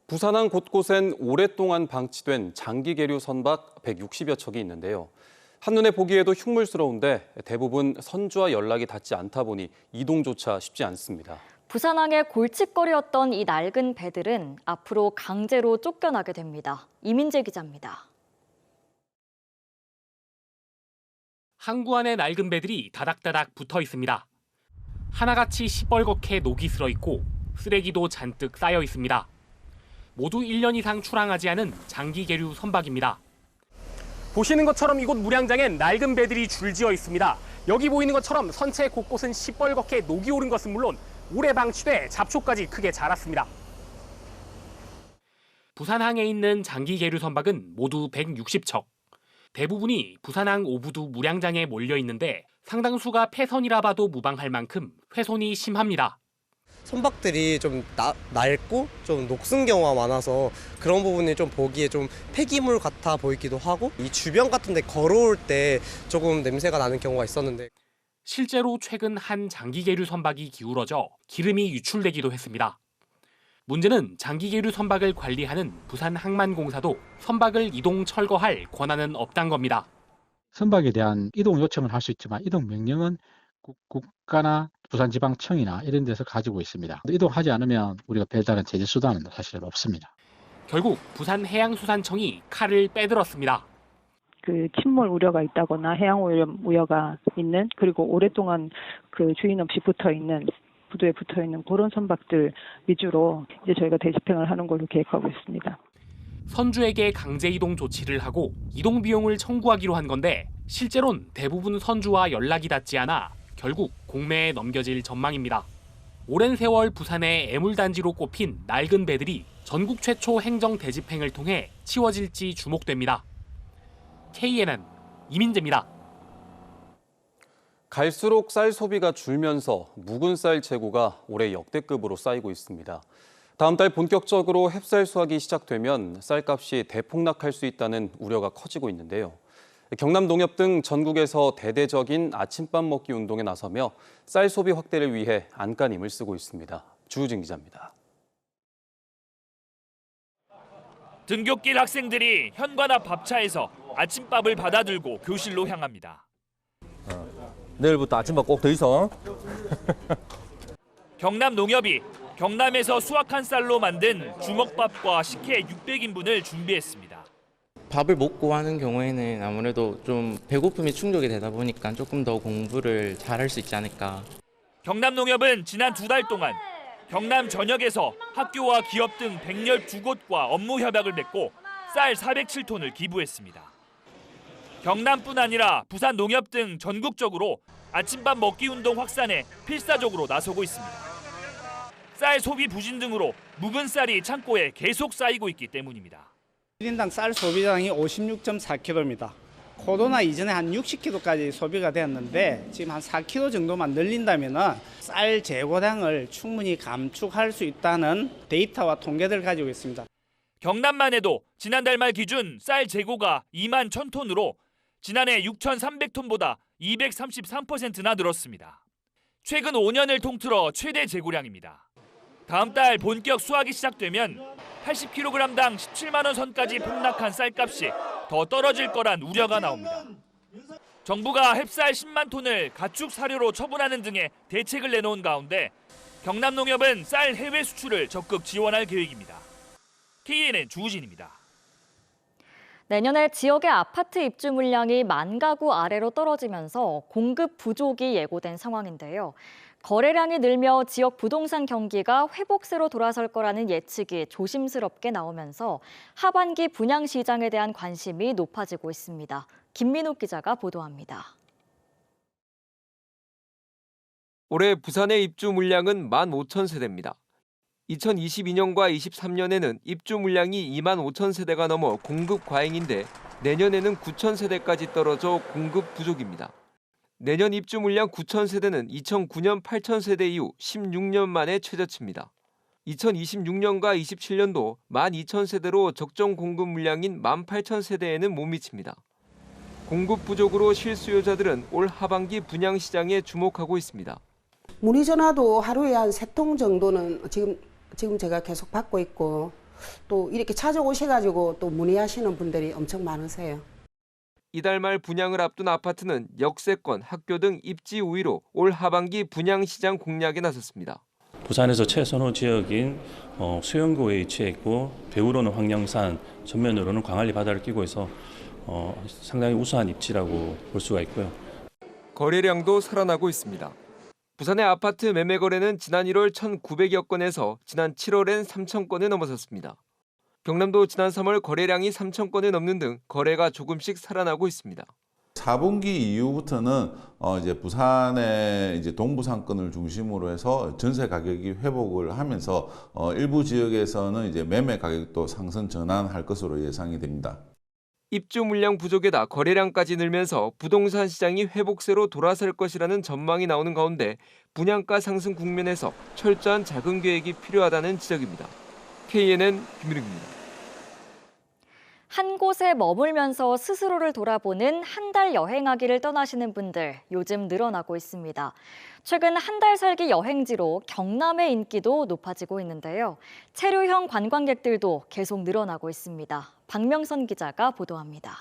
부산항 곳곳엔 오랫동안 방치된 장기계류 선박 160여 척이 있는데요. 한눈에 보기에도 흉물스러운데 대부분 선주와 연락이 닿지 않다 보니 이동조차 쉽지 않습니다. 부산항의 골칫거리였던 이 낡은 배들은 앞으로 강제로 쫓겨나게 됩니다. 이민재 기자입니다. 항구 안에 낡은 배들이 다닥다닥 붙어 있습니다. 하나같이 시뻘겋게 녹이 슬어 있고 쓰레기도 잔뜩 쌓여 있습니다. 모두 1년 이상 출항하지 않은 장기 계류 선박입니다. 보시는 것처럼 이곳 무량장엔 낡은 배들이 줄지어 있습니다. 여기 보이는 것처럼 선체 곳곳은 시뻘겋게 녹이 오른 것은 물론 오래 방치돼 잡초까지 크게 자랐습니다. 부산항에 있는 장기 계류 선박은 모두 160척. 대부분이 부산항 오부두 무량장에 몰려 있는데 상당수가 폐선이라 봐도 무방할 만큼 훼손이 심합니다. 선박들이 좀 낡고 좀 녹슨 경우가 많아서 그런 부분이 좀 보기에 좀 폐기물 같아 보이기도 하고 이 주변 같은 데 걸어올 때 조금 냄새가 나는 경우가 있었는데 실제로 최근 한 장기 계류 선박이 기울어져 기름이 유출되기도 했습니다. 문제는 장기 계류 선박을 관리하는 부산항만공사도 선박을 이동 철거할 권한은 없다는 겁니다. 선박에 대한 이동 요청을 할 수 있지만 이동 명령은 국가나 부산지방청이나 이런 데서 가지고 있습니다. 이동하지 않으면 우리가 별다른 제재 수단은 사실 없습니다. 결국 부산해양수산청이 칼을 빼들었습니다. 침몰 우려가 있다거나 해양 오염 우려가 있는 그리고 오랫동안 주인 없이 부두에 붙어 있는 그런 선박들 위주로 이제 저희가 대집행을 하는 걸로 계획하고 있습니다. 선주에게 강제 이동 조치를 하고 이동 비용을 청구하기로 한 건데 실제로는 대부분 선주와 연락이 닿지 않아 결국 공매에 넘겨질 전망입니다. 오랜 세월 부산의 애물단지로 꼽힌 낡은 배들이 전국 최초 행정 대집행을 통해 치워질지 주목됩니다. KNN 이민재입니다. 갈수록 쌀 소비가 줄면서 묵은 쌀 재고가 올해 역대급으로 쌓이고 있습니다. 다음 달 본격적으로 햅쌀 수확이 시작되면 쌀값이 대폭락할 수 있다는 우려가 커지고 있는데요. 경남농협 등 전국에서 대대적인 아침밥 먹기 운동에 나서며 쌀 소비 확대를 위해 안간힘을 쓰고 있습니다. 주우진 기자입니다. 등굣길 학생들이 현관 앞 밥차에서 아침밥을 받아들고 교실로 향합니다. 내일부터 아침밥 꼭 더 있어. 경남농협이 경남에서 수확한 쌀로 만든 주먹밥과 식혜 600인분을 준비했습니다. 밥을 먹고 하는 경우에는 아무래도 좀 배고픔이 충족이 되다 보니까 조금 더 공부를 잘할 수 있지 않을까. 경남농협은 지난 2달 동안 경남 전역에서 학교와 기업 등 112곳과 업무 협약을 맺고 쌀 407톤을 기부했습니다. 경남뿐 아니라 부산 농협 등 전국적으로 아침밥 먹기 운동 확산에 필사적으로 나서고 있습니다. 쌀 소비 부진 등으로 묵은 쌀이 창고에 계속 쌓이고 있기 때문입니다. 1인당 쌀 소비량이 56.4kg입니다. 코로나 이전에 한 60kg까지 소비가 되었는데 지금 한 4kg 정도만 늘린다면 쌀 재고량을 충분히 감축할 수 있다는 데이터와 통계들을 가지고 있습니다. 경남만 해도 지난달 말 기준 쌀 재고가 2만 1,000톤으로 지난해 6,300톤보다 233%나 늘었습니다. 최근 5년을 통틀어 최대 재고량입니다. 다음 달 본격 수확이 시작되면 80kg당 17만 원 선까지 폭락한 쌀값이 더 떨어질 거란 우려가 나옵니다. 정부가 햅쌀 10만 톤을 가축 사료로 처분하는 등의 대책을 내놓은 가운데 경남농협은 쌀 해외 수출을 적극 지원할 계획입니다. KNN 주우진입니다. 내년에 지역의 아파트 입주 물량이 10,000가구 아래로 떨어지면서 공급 부족이 예고된 상황인데요. 거래량이 늘며 지역 부동산 경기가 회복세로 돌아설 거라는 예측이 조심스럽게 나오면서 하반기 분양 시장에 대한 관심이 높아지고 있습니다. 김민욱 기자가 보도합니다. 올해 부산의 입주 물량은 15,000세대입니다. 2022년과 23년에는 입주 물량이 25,000세대가 넘어 공급 과잉인데 내년에는 9,000세대까지 떨어져 공급 부족입니다. 내년 입주 물량 9,000세대는 2009년 8,000세대 이후 16년 만에 최저치입니다. 2026년과 27년도 12,000세대로 적정 공급 물량인 18,000세대에는 못 미칩니다. 공급 부족으로 실수요자들은 올 하반기 분양 시장에 주목하고 있습니다. 문의 전화도 하루에 한 3통 정도는 지금 제가 계속 받고 있고 또 이렇게 찾아오셔가지고 또 문의하시는 분들이 엄청 많으세요. 이달 말 분양을 앞둔 아파트는 역세권, 학교 등 입지 우위로 올 하반기 분양시장 공략에 나섰습니다. 부산에서 최선호 지역인 수영구에 위치해 있고 배우로는 황령산, 전면으로는 광안리 바다를 끼고 있어 상당히 우수한 입지라고 볼 수가 있고요. 거래량도 살아나고 있습니다. 부산의 아파트 매매 거래는 지난 1월 1,900여 건에서 지난 7월엔 3,000건을 넘어섰습니다. 경남도 지난 3월 거래량이 3,000건을 넘는 등 거래가 조금씩 살아나고 있습니다. 4분기 이후부터는 이제 부산의 이제 동부상권을 중심으로 해서 전세 가격이 회복을 하면서 일부 지역에서는 이제 매매 가격도 상승 전환할 것으로 예상이 됩니다. 입주 물량 부족에다 거래량까지 늘면서 부동산 시장이 회복세로 돌아설 것이라는 전망이 나오는 가운데 분양가 상승 국면에서 철저한 자금 계획이 필요하다는 지적입니다. KNN 김유림입니다. 한 곳에 머물면서 스스로를 돌아보는 한 달 여행하기를 떠나시는 분들 요즘 늘어나고 있습니다. 최근 한 달 살기 여행지로 경남의 인기도 높아지고 있는데요. 체류형 관광객들도 계속 늘어나고 있습니다. 박명선 기자가 보도합니다.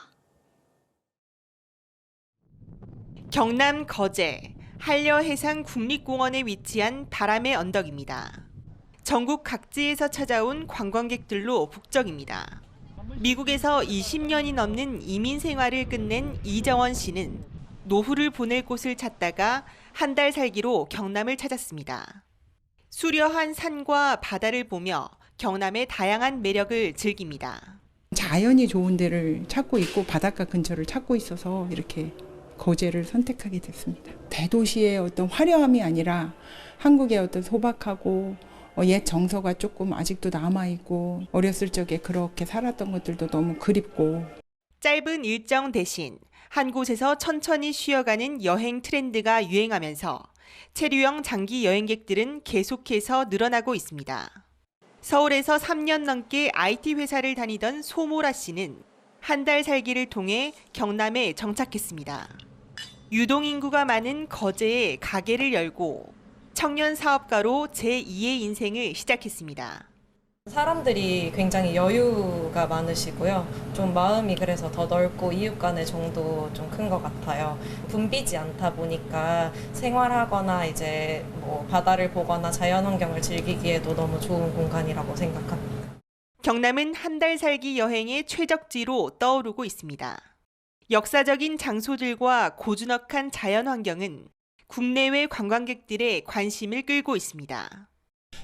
경남 거제 한려해상 국립공원에 위치한 바람의 언덕입니다. 전국 각지에서 찾아온 관광객들로 북적입니다. 미국에서 20년이 넘는 이민 생활을 끝낸 이정원 씨는 노후를 보낼 곳을 찾다가 한 달 살기로 경남을 찾았습니다. 수려한 산과 바다를 보며 경남의 다양한 매력을 즐깁니다. 자연이 좋은 데를 찾고 있고 바닷가 근처를 찾고 있어서 이렇게 거제를 선택하게 됐습니다. 대도시의 어떤 화려함이 아니라 한국의 어떤 소박하고 옛 정서가 조금 아직도 남아있고 어렸을 적에 그렇게 살았던 것들도 너무 그립고. 짧은 일정 대신 한 곳에서 천천히 쉬어가는 여행 트렌드가 유행하면서 체류형 장기 여행객들은 계속해서 늘어나고 있습니다. 서울에서 3년 넘게 IT 회사를 다니던 소모라 씨는 한 달 살기를 통해 경남에 정착했습니다. 유동인구가 많은 거제에 가게를 열고 청년 사업가로 제2의 인생을 시작했습니다. 사람들이 굉장히 여유가 많으시고요. 좀 마음이 그래서 더 넓고 이웃 간의 정도 좀 큰 것 같아요. 붐비지 않다 보니까 생활하거나 이제 뭐 바다를 보거나 자연환경을 즐기기에도 너무 좋은 공간이라고 생각합니다. 경남은 한 달 살기 여행의 최적지로 떠오르고 있습니다. 역사적인 장소들과 고즈넉한 자연환경은 국내외 관광객들의 관심을 끌고 있습니다.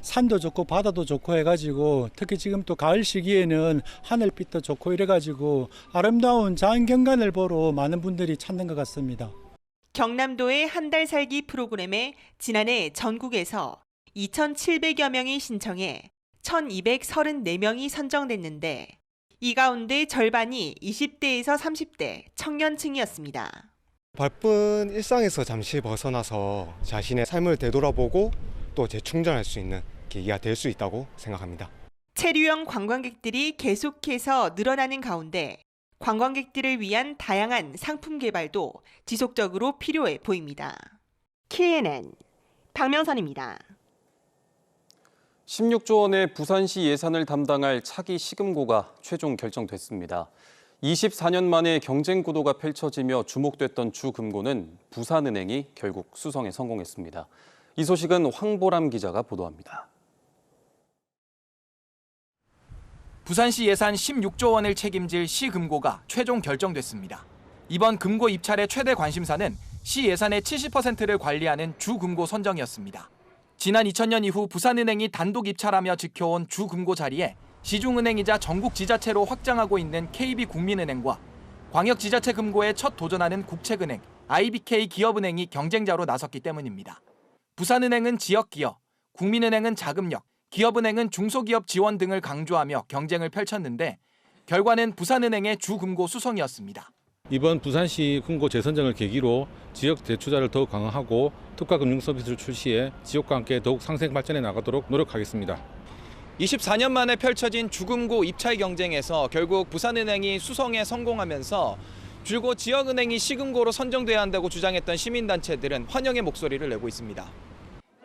산도 좋고 바다도 좋고 해가지고 특히 지금 또 가을 시기에는 하늘빛도 좋고 이래가지고 아름다운 자연경관을 보러 많은 분들이 찾는 것 같습니다. 경남도의 한 달 살기 프로그램에 지난해 전국에서 2,700여 명이 신청해 1,234명이 선정됐는데 이 가운데 절반이 20대에서 30대 청년층이었습니다. 바쁜 일상에서 잠시 벗어나서 자신의 삶을 되돌아보고 또 재충전할 수 있는 계기가 될 수 있다고 생각합니다. 체류형 관광객들이 계속해서 늘어나는 가운데 관광객들을 위한 다양한 상품 개발도 지속적으로 필요해 보입니다. KNN 박명선입니다. 16조 원의 부산시 예산을 담당할 차기 시금고가 최종 결정됐습니다. 24년 만에 경쟁 구도가 펼쳐지며 주목됐던 주금고는 부산은행이 결국 수성에 성공했습니다. 이 소식은 황보람 기자가 보도합니다. 부산시 예산 16조 원을 책임질 시금고가 최종 결정됐습니다. 이번 금고 입찰의 최대 관심사는 시 예산의 70%를 관리하는 주금고 선정이었습니다. 지난 2000년 이후 부산은행이 단독 입찰하며 지켜온 주금고 자리에 시중은행이자 전국 지자체로 확장하고 있는 KB국민은행과 광역지자체 금고에 첫 도전하는 국책은행, IBK 기업은행이 경쟁자로 나섰기 때문입니다. 부산은행은 지역기업, 국민은행은 자금력, 기업은행은 중소기업 지원 등을 강조하며 경쟁을 펼쳤는데 결과는 부산은행의 주금고 수성이었습니다. 이번 부산시 금고 재선정을 계기로 지역 대투자를 더욱 강화하고 특화 금융 서비스를 출시해 지역과 함께 더욱 상생 발전해 나가도록 노력하겠습니다. 24년 만에 펼쳐진 주금고 입찰 경쟁에서 결국 부산은행이 수성에 성공하면서 줄곧 지역은행이 시금고로 선정돼야 한다고 주장했던 시민단체들은 환영의 목소리를 내고 있습니다.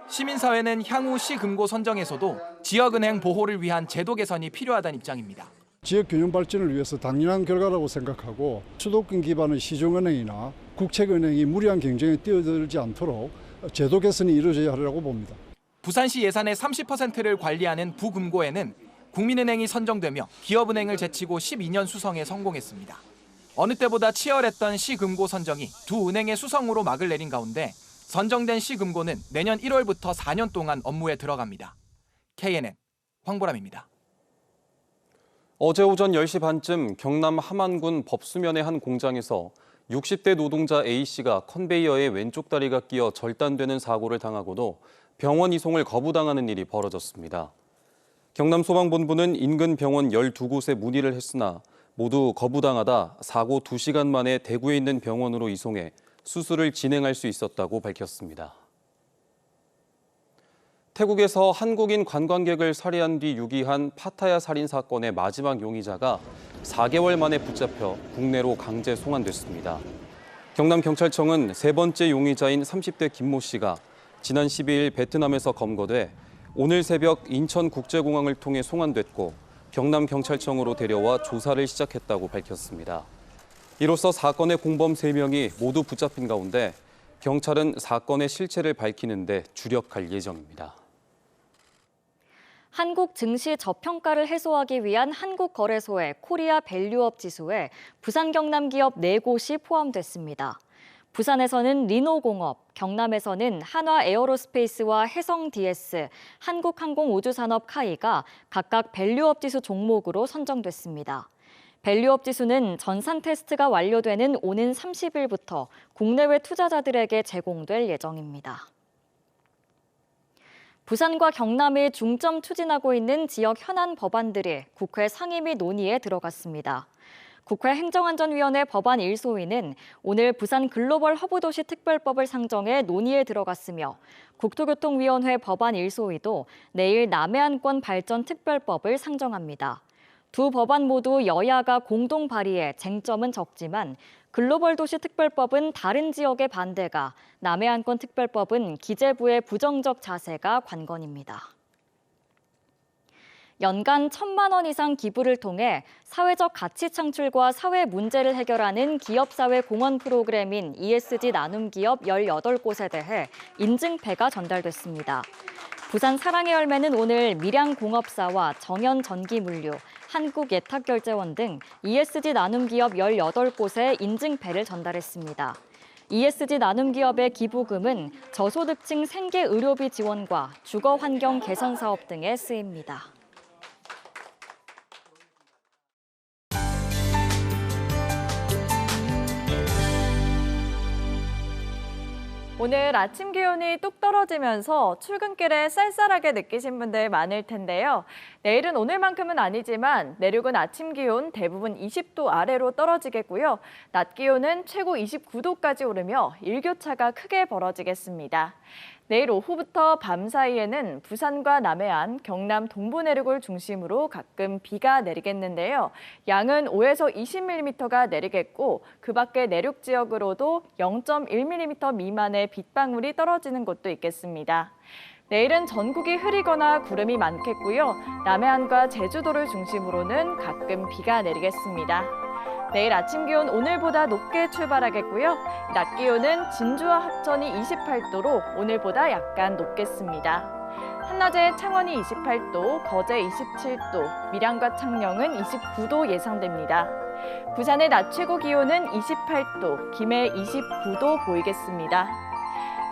시민사회는 향후 시금고 선정에서도 지역은행 보호를 위한 제도 개선이 필요하다는 입장입니다. 지역 균형 발전을 위해서 당연한 결과라고 생각하고 수도권 기반의 시중은행이나 국책은행이 무리한 경쟁에 뛰어들지 않도록 제도 개선이 이루어져야 하리라고 봅니다. 부산시 예산의 30%를 관리하는 부금고에는 국민은행이 선정되며 기업은행을 제치고 12년 수성에 성공했습니다. 어느 때보다 치열했던 시금고 선정이 두 은행의 수성으로 막을 내린 가운데 선정된 시금고는 내년 1월부터 4년 동안 업무에 들어갑니다. KNN 황보람입니다. 어제 오전 10시 반쯤 경남 함안군 법수면의 한 공장에서 60대 노동자 A씨가 컨베이어에 왼쪽 다리가 끼어 절단되는 사고를 당하고도 병원 이송을 거부당하는 일이 벌어졌습니다. 경남소방본부는 인근 병원 12곳에 문의를 했으나 모두 거부당하다 사고 2시간 만에 대구에 있는 병원으로 이송해 수술을 진행할 수 있었다고 밝혔습니다. 태국에서 한국인 관광객을 살해한 뒤 유기한 파타야 살인 사건의 마지막 용의자가 4개월 만에 붙잡혀 국내로 강제 송환됐습니다. 경남경찰청은 세 번째 용의자인 30대 김모 씨가 지난 12일 베트남에서 검거돼 오늘 새벽 인천국제공항을 통해 송환됐고 경남경찰청으로 데려와 조사를 시작했다고 밝혔습니다. 이로써 사건의 공범 3명이 모두 붙잡힌 가운데 경찰은 사건의 실체를 밝히는 데 주력할 예정입니다. 한국 증시 저평가를 해소하기 위한 한국거래소의 코리아 밸류업 지수에 부산 경남 기업 4곳이 포함됐습니다. 부산에서는 리노공업, 경남에서는 한화 에어로스페이스와 해성 DS, 한국항공우주산업 카이가 각각 밸류업 지수 종목으로 선정됐습니다. 밸류업 지수는 전산 테스트가 완료되는 오는 30일부터 국내외 투자자들에게 제공될 예정입니다. 부산과 경남이 중점 추진하고 있는 지역 현안 법안들이 국회 상임 위 논의에 들어갔습니다. 국회 행정안전위원회 법안 1소위는 오늘 부산 글로벌 허브도시 특별법을 상정해 논의에 들어갔으며 국토교통위원회 법안 1소위도 내일 남해안권 발전 특별법을 상정합니다. 두 법안 모두 여야가 공동 발의해 쟁점은 적지만 글로벌 도시 특별법은 다른 지역의 반대가, 남해안권 특별법은 기재부의 부정적 자세가 관건입니다. 연간 1,000만 원 이상 기부를 통해 사회적 가치 창출과 사회 문제를 해결하는 기업사회 공헌 프로그램인 ESG 나눔 기업 18곳에 대해 인증패가 전달됐습니다. 부산 사랑의 열매는 오늘 밀양공업사와 정연전기물류, 한국예탁결제원 등 ESG 나눔 기업 18곳에 인증패를 전달했습니다. ESG 나눔 기업의 기부금은 저소득층 생계 의료비 지원과 주거 환경 개선 사업 등에 쓰입니다. 오늘 아침 기온이 뚝 떨어지면서 출근길에 쌀쌀하게 느끼신 분들 많을 텐데요. 내일은 오늘만큼은 아니지만 내륙은 아침 기온 대부분 20도 아래로 떨어지겠고요. 낮 기온은 최고 29도까지 오르며 일교차가 크게 벌어지겠습니다. 내일 오후부터 밤 사이에는 부산과 남해안, 경남 동부 내륙을 중심으로 가끔 비가 내리겠는데요. 양은 5에서 20mm가 내리겠고 그 밖의 내륙 지역으로도 0.1mm 미만의 빗방울이 떨어지는 곳도 있겠습니다. 내일은 전국이 흐리거나 구름이 많겠고요. 남해안과 제주도를 중심으로는 가끔 비가 내리겠습니다. 내일 아침 기온 오늘보다 높게 출발하겠고요. 낮 기온은 진주와 합천이 28도로 오늘보다 약간 높겠습니다. 한낮에 창원이 28도, 거제 27도, 밀양과 창녕은 29도 예상됩니다. 부산의 낮 최고 기온은 28도, 김해 29도 보이겠습니다.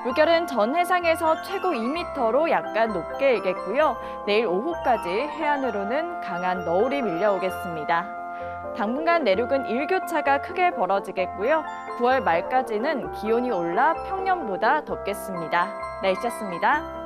물결은 전 해상에서 최고 2m로 약간 높게 일겠고요. 내일 오후까지 해안으로는 강한 너울이 밀려오겠습니다. 당분간 내륙은 일교차가 크게 벌어지겠고요. 9월 말까지는 기온이 올라 평년보다 덥겠습니다. 날씨였습니다.